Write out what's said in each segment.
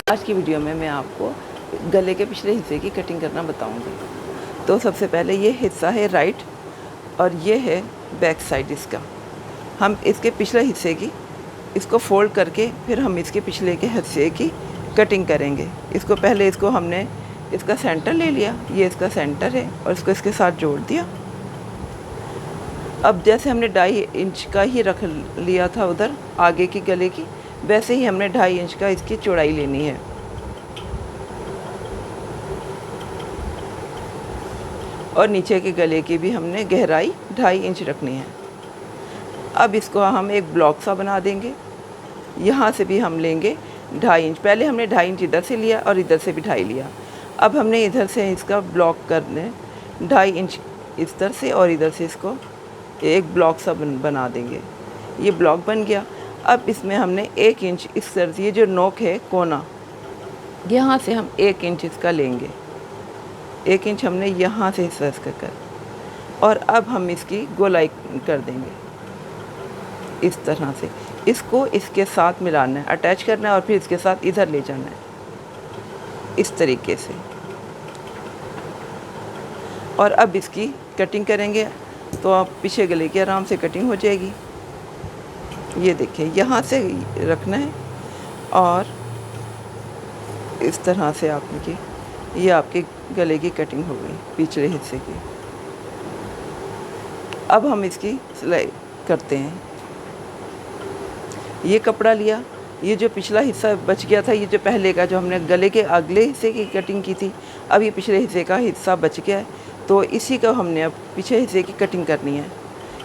आज की वीडियो में मैं आपको गले के पिछले हिस्से की कटिंग करना बताऊंगी। तो सबसे पहले ये हिस्सा है राइट और ये है बैक साइड इसका। हम इसके पिछले हिस्से की इसको फोल्ड करके फिर हम इसके पिछले के हिस्से की कटिंग करेंगे। इसको पहले इसको हमने इसका सेंटर ले लिया, ये इसका सेंटर है और इसको इसके साथ जोड़ दिया। अब जैसे हमने 2.5 इंच का ही रख लिया था उधर आगे की गले की, वैसे ही हमने 2.5 इंच का इसकी चौड़ाई लेनी है। और नीचे के गले की भी हमने गहराई 2.5 इंच रखनी है। अब इसको हम एक ब्लॉक सा बना देंगे। यहाँ से भी हम लेंगे 2.5 इंच। पहले हमने 2.5 इंच इधर से लिया और इधर से भी 2.5 लिया। अब हमने इधर से इसका ब्लॉक करने 2.5 इंच इस तरह से और इधर से इसको एक ब्लॉक सा बना देंगे। ये ब्लॉक बन गया। अब इसमें हमने 1 इंच इस तरह से, ये जो नोक है कोना, यहाँ से हम 1 इंच इसका लेंगे। 1 इंच हमने यहाँ से हिस्सा इसका कर, और अब हम इसकी गोलाई कर देंगे इस तरह से। इसको इसके साथ मिलाना है, अटैच करना है और फिर इसके साथ इधर ले जाना है इस तरीके से। और अब इसकी कटिंग करेंगे तो आप पीछे गले की आराम से कटिंग हो जाएगी। ये देखिए, यहाँ से रखना है और इस तरह से आपकी, ये आपके गले की कटिंग हो गई पिछले हिस्से की। अब हम इसकी सिलाई करते हैं। ये कपड़ा लिया, ये जो पिछला हिस्सा बच गया था, ये जो पहले का जो हमने गले के अगले हिस्से की कटिंग की थी, अब ये पिछले हिस्से का हिस्सा बच गया है, तो इसी को हमने अब पीछे हिस्से की कटिंग करनी है।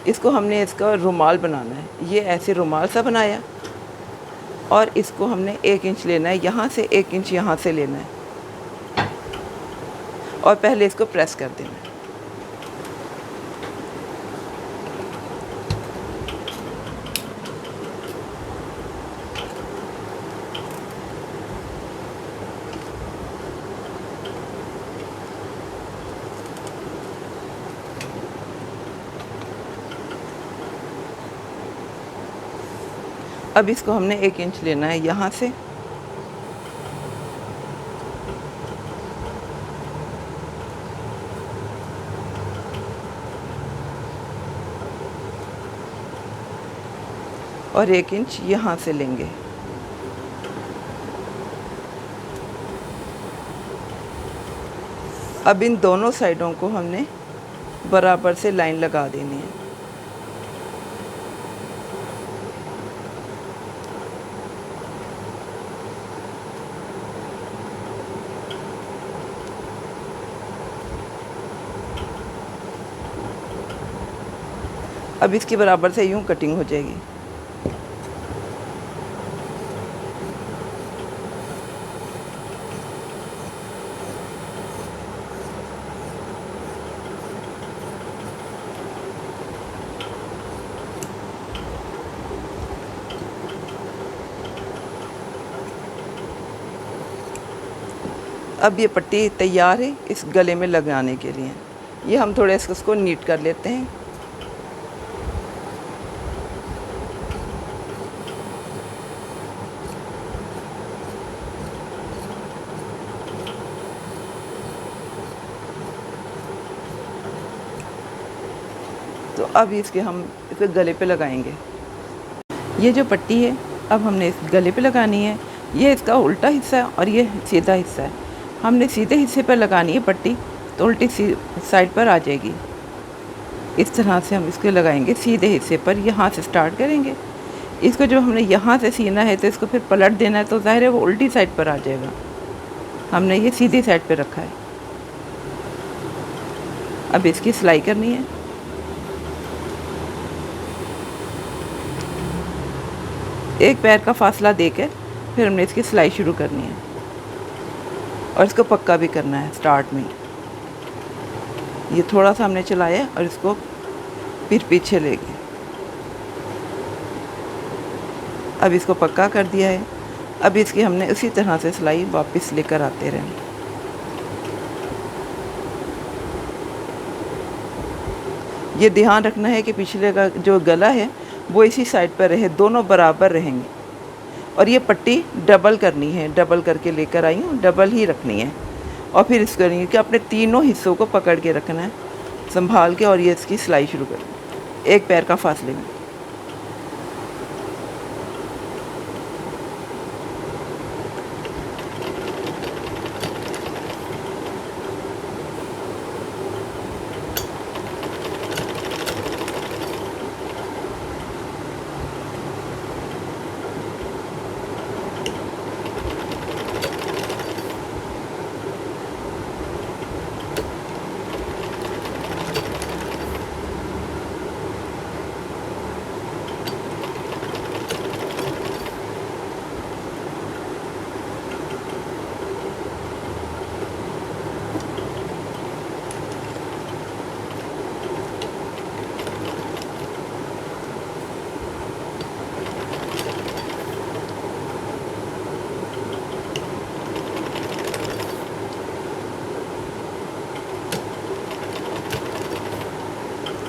इसको हमने इसका रुमाल बनाना है। ये ऐसे रुमाल सा बनाया और इसको हमने 1 इंच लेना है, यहाँ से 1 इंच यहाँ से लेना है और पहले इसको प्रेस कर देना है। अब इसको हमने 1 इंच लेना है यहाँ से और 1 इंच यहाँ से लेंगे। अब इन दोनों साइडों को हमने बराबर से लाइन लगा देनी है। अब इसकी बराबर से यूँ कटिंग हो जाएगी। अब ये पट्टी तैयार है इस गले में लगाने के लिए। ये हम थोड़े इसको नीट कर लेते हैं। तो अब इसके हम इसे गले पे लगाएंगे। ये जो पट्टी है अब हमने इस गले पे लगानी है। ये इसका उल्टा हिस्सा है और ये सीधा हिस्सा है। हमने सीधे हिस्से पर लगानी है पट्टी, तो उल्टी साइड पर आ जाएगी। इस तरह से हम इसको लगाएंगे सीधे हिस्से पर। यहाँ से स्टार्ट करेंगे। इसको जब हमने यहाँ से सीना है तो इसको फिर पलट देना है, तो ज़ाहिर है वो उल्टी साइड पर आ जाएगा। हमने ये सीधी साइड पर रखा है। अब इसकी सिलाई करनी है। एक पैर का फासला देकर फिर हमने इसकी सिलाई शुरू करनी है और इसको पक्का भी करना है स्टार्ट में। ये थोड़ा सा हमने चलाया और इसको फिर पीछे ले गए। अब इसको पक्का कर दिया है। अब इसकी हमने उसी तरह से सिलाई वापस लेकर आते रहें। ये ध्यान रखना है कि पिछले का जो गला है वो इसी साइड पर रहे, दोनों बराबर रहेंगे। और ये पट्टी डबल करनी है, डबल करके लेकर आई हूँ, डबल ही रखनी है। और फिर इस करेंगे कि अपने तीनों हिस्सों को पकड़ के रखना है संभाल के, और ये इसकी सिलाई शुरू कर, एक पैर का फासले में।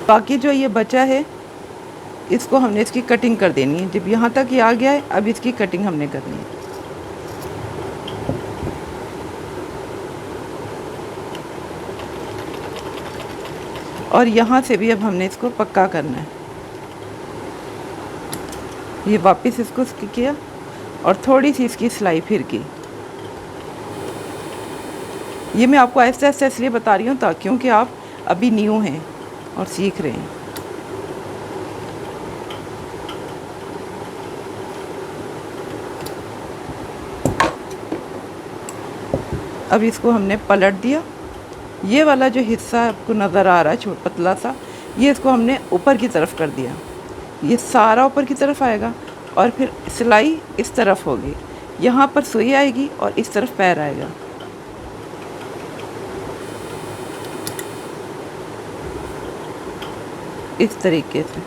बाकी जो ये बचा है इसको हमने इसकी कटिंग कर देनी है। जब यहाँ तक ये आ गया है, अब इसकी कटिंग हमने करनी है। और यहाँ से भी अब हमने इसको पक्का करना है। ये वापस इसको किया और थोड़ी सी इसकी सिलाई फिर की। ये मैं आपको ऐसे ऐसे इसलिए बता रही हूँ ताकि क्योंकि आप अभी न्यू हैं और सीख रहे हैं। अब इसको हमने पलट दिया। ये वाला जो हिस्सा आपको नज़र आ रहा है छोटा पतला सा, ये इसको हमने ऊपर की तरफ कर दिया। ये सारा ऊपर की तरफ आएगा और फिर सिलाई इस तरफ होगी। यहाँ पर सुई आएगी और इस तरफ पैर आएगा। इस तरीके से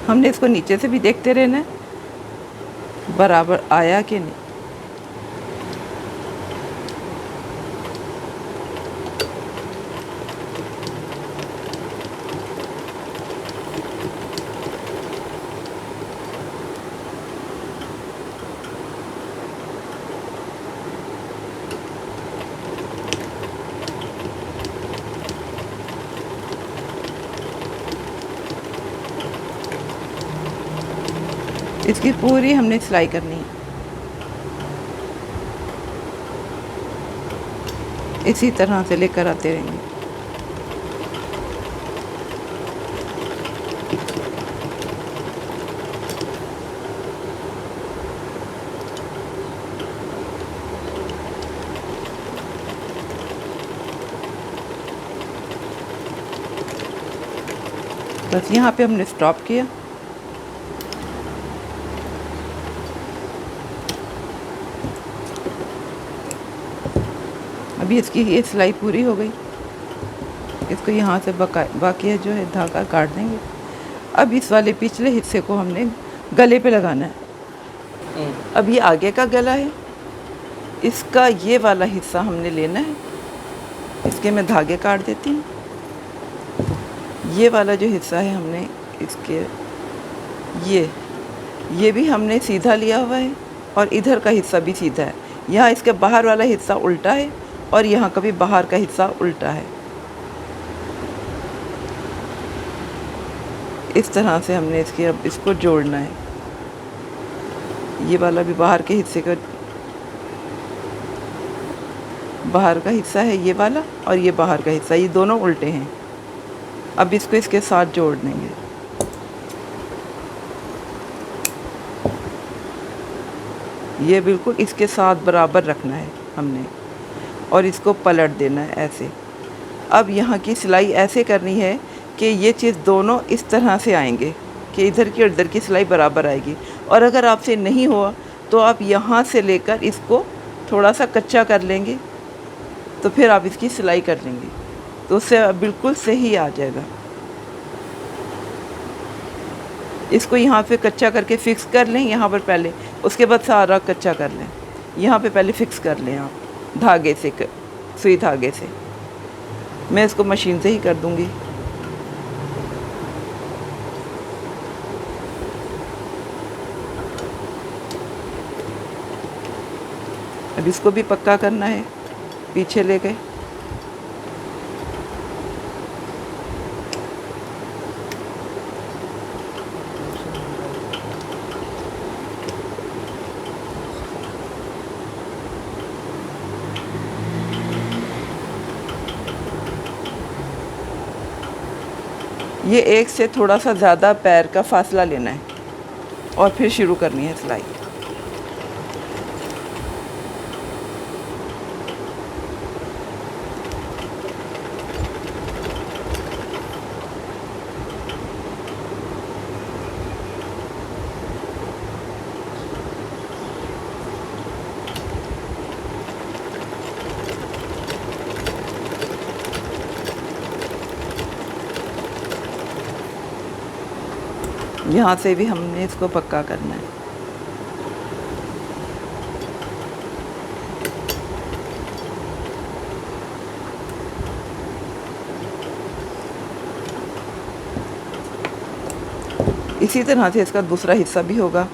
हमने इसको नीचे से भी देखते रहना है बराबर आया कि नहीं। इसकी पूरी हमने सिलाई करनी है। इसी तरह से लेकर आते रहेंगे। बस यहाँ पे हमने स्टॉप किया। अभी इसकी ये सिलाई पूरी हो गई। इसको यहाँ से बाकी जो है धागा काट देंगे। अब इस वाले पिछले हिस्से को हमने गले पे लगाना है। अब ये आगे का गला है, इसका ये वाला हिस्सा हमने लेना है। इसके मैं धागे काट देती हूँ। ये वाला जो हिस्सा है हमने इसके ये भी हमने सीधा लिया हुआ है और इधर का हिस्सा भी सीधा है। यहाँ इसके बाहर वाला हिस्सा उल्टा है और यहाँ का भी बाहर का हिस्सा उल्टा है। इस तरह से हमने अब इसको जोड़ना है। ये वाला भी बाहर के हिस्से का बाहर का हिस्सा है ये वाला, और ये बाहर का हिस्सा, ये दोनों उल्टे हैं। अब इसको इसके साथ जोड़ देंगे। ये बिल्कुल इसके साथ बराबर रखना है हमने और इसको पलट देना है ऐसे। अब यहाँ की सिलाई ऐसे करनी है कि ये चीज़ दोनों इस तरह से आएंगे कि इधर की और इधर की सिलाई बराबर आएगी। और अगर आपसे नहीं हुआ तो आप यहाँ से लेकर इसको थोड़ा सा कच्चा कर लेंगे, तो फिर आप इसकी सिलाई कर लेंगे तो उससे बिल्कुल सही आ जाएगा। इसको यहाँ पे कच्चा करके फिक्स कर लें यहाँ पर पहले, उसके बाद सारा कच्चा कर लें। यहाँ पे पहले फिक्स कर लें आप धागे से, सुई धागे से। मैं इसको मशीन से ही कर दूँगी। अब इसको भी पक्का करना है, पीछे ले गए। ये एक से थोड़ा सा ज़्यादा पैर का फासला लेना है और फिर शुरू करनी है सिलाई। यहाँ से भी हमने इसको पक्का करना है। इसी तरह से इसका दूसरा हिस्सा भी होगा।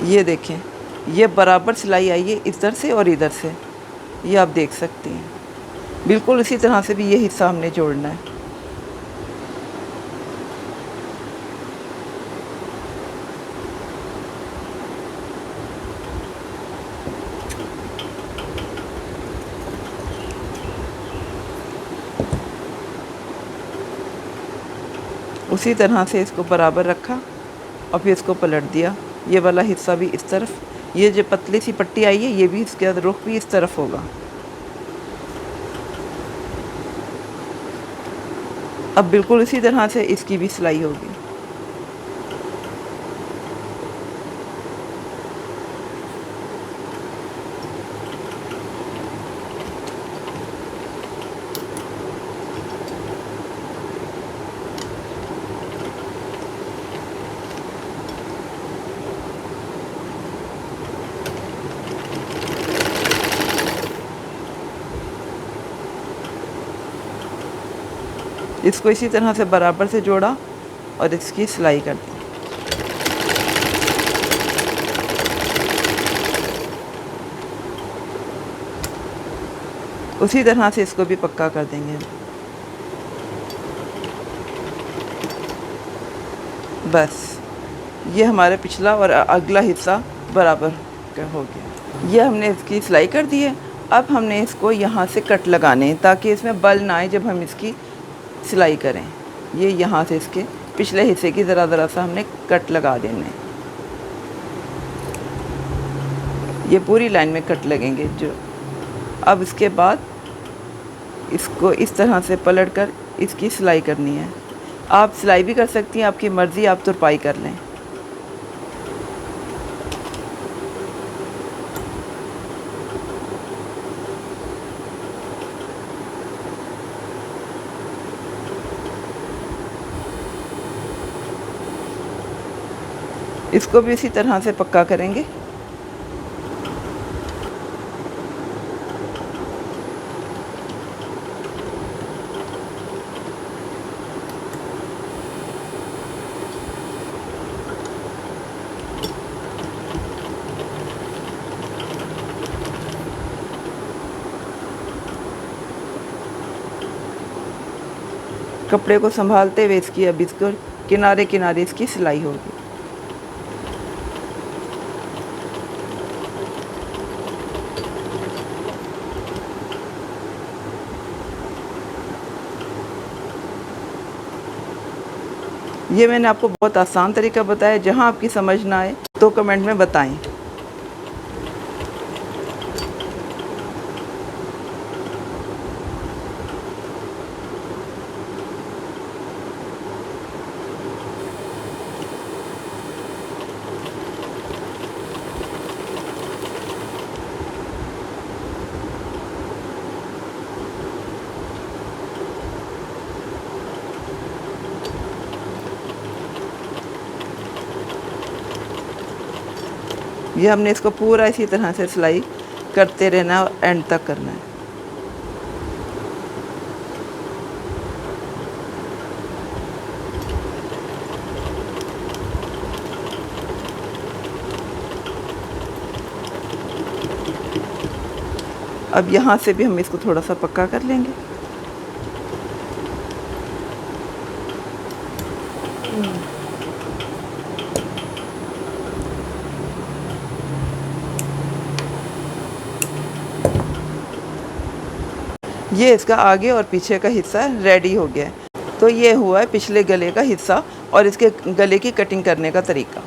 ये देखें, ये बराबर सिलाई आई है इधर से और इधर से, ये आप देख सकती हैं। बिल्कुल इसी तरह से भी ये हिस्सा हमने जोड़ना है। उसी तरह से इसको बराबर रखा और फिर इसको पलट दिया। ये वाला हिस्सा भी इस तरफ, ये जो पतली सी पट्टी आई है ये भी, इसके रुख भी इस तरफ होगा। अब बिल्कुल इसी तरह से इसकी भी सिलाई होगी। इसको इसी तरह से बराबर से जोड़ा और इसकी सिलाई कर दी। उसी तरह से इसको भी पक्का कर देंगे। बस ये हमारा पिछला और अगला हिस्सा बराबर का हो गया। ये हमने इसकी सिलाई कर दी है। अब हमने इसको यहाँ से कट लगाने हैं ताकि इसमें बल ना आए जब हम इसकी सिलाई करें। ये यहाँ से इसके पिछले हिस्से की ज़रा सा हमने कट लगा देने हैं। ये पूरी लाइन में कट लगेंगे जो। अब इसके बाद इसको इस तरह से पलट कर इसकी सिलाई करनी है। आप सिलाई भी कर सकती हैं, आपकी मर्ज़ी, आप तुरपाई कर लें। इसको भी इसी तरह से पक्का करेंगे। कपड़े को संभालते हुए इसकी अब इसको किनारे किनारे इसकी सिलाई होगी। ये मैंने आपको बहुत आसान तरीका बताया। जहाँ आपकी समझ ना आए तो कमेंट में बताएं। ये हमने इसको पूरा इसी तरह से सिलाई करते रहना है और एंड तक करना है। अब यहाँ से भी हम इसको थोड़ा सा पक्का कर लेंगे। ये इसका आगे और पीछे का हिस्सा रेडी हो गया है। तो ये हुआ है पिछले गले का हिस्सा और इसके गले की कटिंग करने का तरीका।